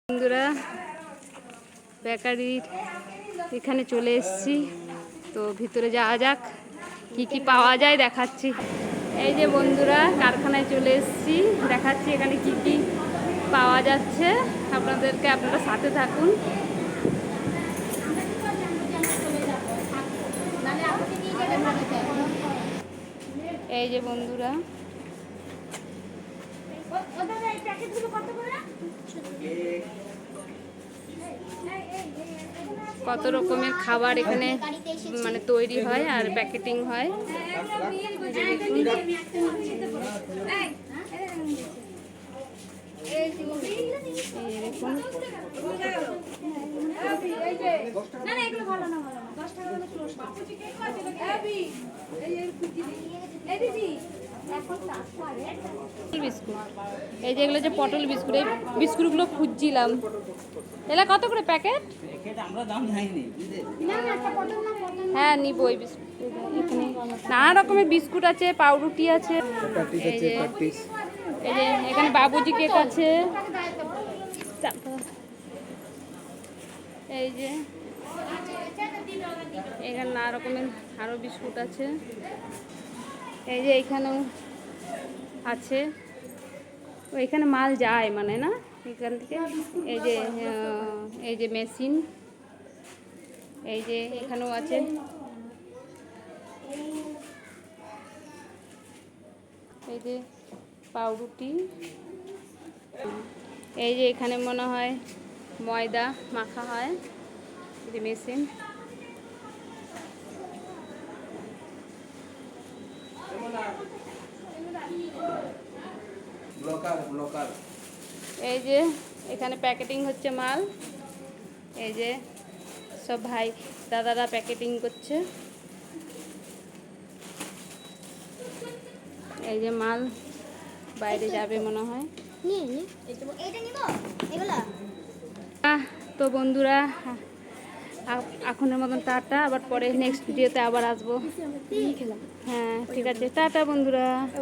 বন্ধুরা বেকারির এখানে চলে এসেছি, তো ভিতরে যাওয়া যাক, কি কি পাওয়া যায় দেখাচ্ছি। এই যে বন্ধুরা কারখানায় চলে এসেছি, দেখাচ্ছি এখানে কি কি পাওয়া যাচ্ছে আপনাদেরকে, আপনারা সাথে থাকুন। এই যে বন্ধুরা কত রকমের খাবার এখানে মানে তৈরি হয় আর প্যাকেটিং হয়। বিস্কুট, এই যে এগুলো যে পটল বিস্কুট, এই বিস্কুটগুলো খুঁজছিলাম। এগুলো কত করে প্যাকেট? হ্যাঁ নিব ওই বিস্কুট। এখানে নানা রকমের বিস্কুট আছে, পাউরুটি আছে, এই যে এখানে বাবুজি কেক আছে, এই যে এখানে নানা রকমের আরো বিস্কুট আছে, এই যে এইখানেও আছে। এখানে মাল যায় মানে না এখান থেকে। এই যে মেশিন, এই যে এখানেও আছে, এই যে পাউরুটি, এই যে এখানে মনে হয় ময়দা মাখা হয়, এই যে মেশিন। এই যে এখানে প্যাকেটিং হচ্ছে মাল, এই যে সব ভাই দাদারা প্যাকেটিং করছে, এই যে মাল বাইরে যাবে মনে হয়। তো বন্ধুরা এখনের মতন টাটা, আবার পরে নেক্সট ভিডিওতে আবার আসবো। হ্যাঁ ঠিক আছে, টাটা বন্ধুরা।